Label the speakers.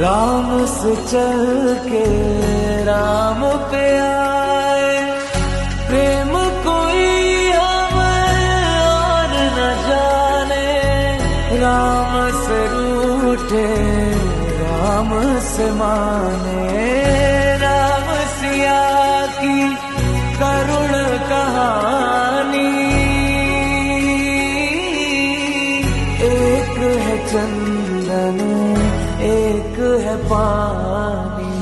Speaker 1: राम से चल के राम पे आए, प्रेम कोई हमें और न जाने। राम से रूठे राम से माने, राम सिया की करुण कहानी। एक है चंदन एक है पानी।